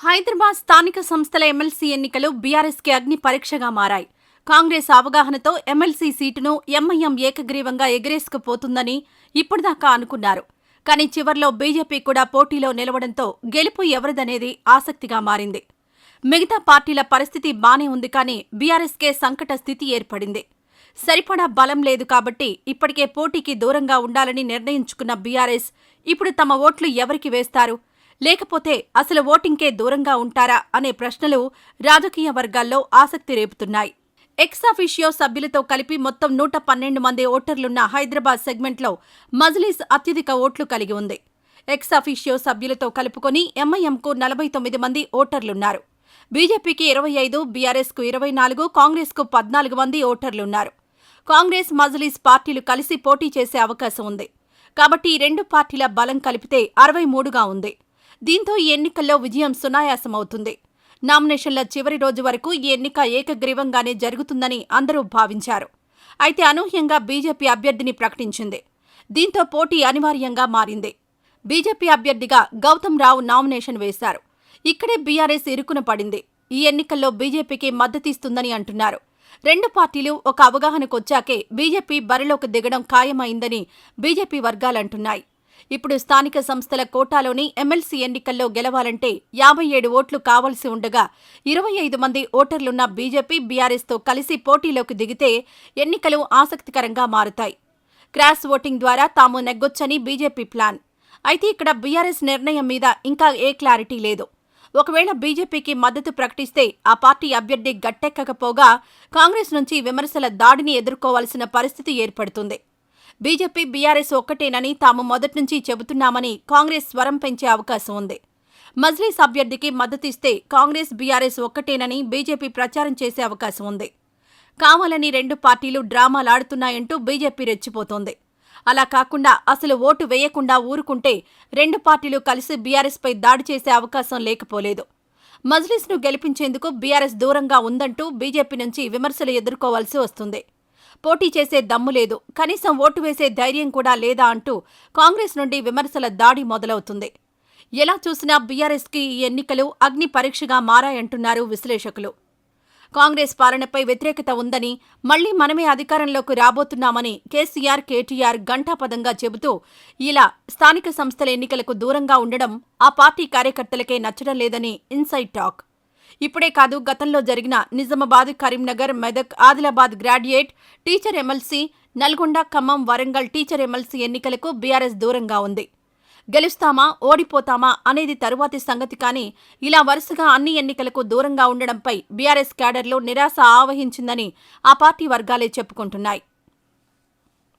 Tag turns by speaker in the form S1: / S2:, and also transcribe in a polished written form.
S1: హైదరాబాద్ స్థానిక సంస్థల ఎమ్మెల్సీ ఎన్నికలు బీఆర్ఎస్కి అగ్ని పరీక్షగా మారాయి. కాంగ్రెస్ అవగాహనతో ఎమ్మెల్సీ సీటును ఎంఐఎం ఏకగ్రీవంగా ఎగరేసుకుపోతుందని ఇప్పటిదాకా అనుకున్నారు. కానీ చివర్లో బీజేపీ కూడా పోటీలో నిలవడంతో గెలుపు ఎవరిదనేది ఆసక్తిగా మారింది. మిగతా పార్టీల పరిస్థితి బానే ఉంది, కానీ బీఆర్ఎస్కే సంకట స్థితి ఏర్పడింది. సరిపడా బలం లేదు కాబట్టి ఇప్పటికే పోటీకి దూరంగా ఉండాలని నిర్ణయించుకున్న బీఆర్ఎస్ ఇప్పుడు తమ ఓట్లు ఎవరికి వేస్తారు, లేకపోతే అసలు ఓటింగ్కే దూరంగా ఉంటారా అనే ప్రశ్నలు రాజకీయ వర్గాల్లో ఆసక్తి రేపుతున్నాయి. ఎక్సాఫిషియో సభ్యులతో కలిపి మొత్తం 112 మంది ఓటర్లున్న హైదరాబాద్ సెగ్మెంట్లో మజ్లిస్ అత్యధిక ఓట్లు కలిగి ఉంది. ఎక్సాఫిషియో సభ్యులతో కలుపుకొని ఎంఐఎంకు 49 మంది ఓటర్లున్నారు. బీజేపీకి 25, బీఆర్ఎస్కు 24, కాంగ్రెస్కు 14 మంది ఓటర్లున్నారు. కాంగ్రెస్, మజ్లిస్ పార్టీలు కలిసి పోటీ చేసే అవకాశం ఉంది. కాబట్టి ఈ రెండు పార్టీల బలం కలిపితే 63గా ఉంది. దీంతో ఈ ఎన్నికల్లో విజయం సునాయాసమవుతుంది. నామినేషన్ల చివరి రోజు వరకు ఈ ఎన్నిక ఏకగ్రీవంగానే జరుగుతుందని అందరూ భావించారు. అయితే అనూహ్యంగా బీజేపీ అభ్యర్థిని ప్రకటించింది. దీంతో పోటీ అనివార్యంగా మారింది. బీజేపీ అభ్యర్థిగా గౌతమ్ రావు నామినేషన్ వేశారు. ఇక్కడే బీఆర్ఎస్ ఇరుకున పడింది. ఈ ఎన్నికల్లో బీజేపీకి మద్దతిస్తుందని అంటున్నారు. రెండు పార్టీలు ఒక అవగాహనకొచ్చాకే బీజేపీ బరిలోకి దిగడం ఖాయమైందని బీజేపీ వర్గాలంటున్నాయి. ఇప్పుడు స్థానిక సంస్థల కోటాలోని ఎమ్మెల్సీ ఎన్నికల్లో గెలవాలంటే 57 ఓట్లు కావాల్సి ఉండగా 25 మంది ఓటర్లున్న బీజేపీ, బీఆర్ఎస్తో కలిసి పోటీలోకి దిగితే ఎన్నికలు ఆసక్తికరంగా మారుతాయి. క్రాస్ ఓటింగ్ ద్వారా తాము నెగ్గొచ్చని బీజేపీ ప్లాన్. అయితే ఇక్కడ బీఆర్ఎస్ నిర్ణయం మీద ఇంకా ఏ క్లారిటీ లేదు. ఒకవేళ బీజేపీకి మద్దతు ప్రకటిస్తే ఆ పార్టీ అభ్యర్థి గట్టెక్కకపోగా కాంగ్రెస్ నుంచి విమర్శల దాడిని ఎదుర్కోవాల్సిన పరిస్థితి ఏర్పడుతుంది. బీజేపీ, బీఆర్ఎస్ ఒక్కటేనని తాము మొదట్నుంచి చెబుతున్నామని కాంగ్రెస్ స్వరం పెంచే అవకాశం ఉంది. మజ్లిస్ అభ్యర్థికి మద్దతిస్తే కాంగ్రెస్, బీఆర్ఎస్ ఒక్కటేనని బీజేపీ ప్రచారం చేసే అవకాశం ఉంది. కావాలని రెండు పార్టీలు డ్రామాలాడుతున్నాయంటూ బీజేపీ రెచ్చిపోతోంది. అలా కాకుండా అసలు ఓటు వేయకుండా ఊరుకుంటే రెండు పార్టీలు కలిసి బీఆర్ఎస్పై దాడి చేసే అవకాశం లేకపోలేదు. మజ్లిస్ను గెలిపించేందుకు బీఆర్ఎస్ దూరంగా ఉందంటూ బీజేపీ నుంచి విమర్శలు ఎదుర్కోవాల్సి వస్తుంది. పోటీ చేసే దమ్ము లేదు, కనీసం ఓటు వేసే ధైర్యం కూడా లేదా అంటూ కాంగ్రెస్ నుండి విమర్శల దాడి మొదలవుతుంది. ఎలా చూసినా బీఆర్ఎస్కి ఈ ఎన్నికలు అగ్ని పరీక్షగా మారాయంటున్నారు విశ్లేషకులు. కాంగ్రెస్ పాలనపై వ్యతిరేకత ఉందని, మళ్లీ మనమే అధికారంలోకి రాబోతున్నామని కేసీఆర్, కేటీఆర్ ఘంటాపథంగా చెబుతూ ఇలా స్థానిక సంస్థల ఎన్నికలకు దూరంగా ఉండడం ఆ పార్టీ కార్యకర్తలకే నచ్చడం లేదని ఇన్సైడ్ టాక్. ఇప్పుడే కాదు, గతంలో జరిగిన Nizamabad, Karimnagar, Medak, Adilabad graduate teacher MLC, Nalgonda, Khammam, Warangal teacher MLC ఎన్నికలకు బీఆర్ఎస్ దూరంగా ఉంది. గెలుస్తామా, ఓడిపోతామా అనేది తరువాతి సంగతి. కానీ ఇలా వరుసగా అన్ని ఎన్నికలకు దూరంగా ఉండడంపై బీఆర్ఎస్ క్యాడర్లో నిరాశ ఆవహించిందని ఆ పార్టీ వర్గాలే చెప్పుకుంటున్నాయి.